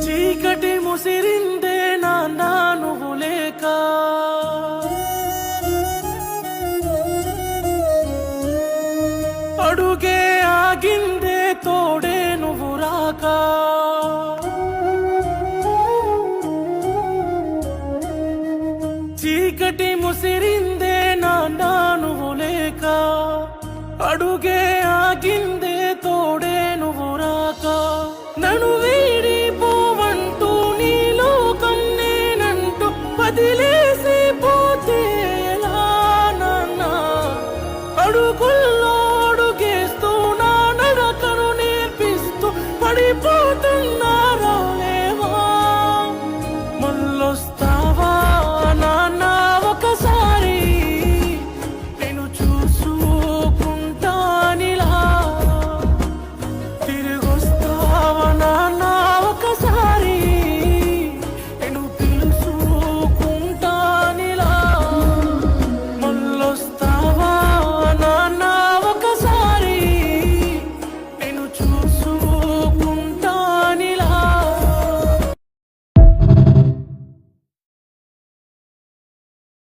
చీకటి ముసిరిందే నాన్న నువ్వు లేక, అడుగే ఆగిందే తోడే నువ్వు రాక, చీకటి ముసిరిందే నాన్న నువ్వు లేక, అడుగే ఆగిందే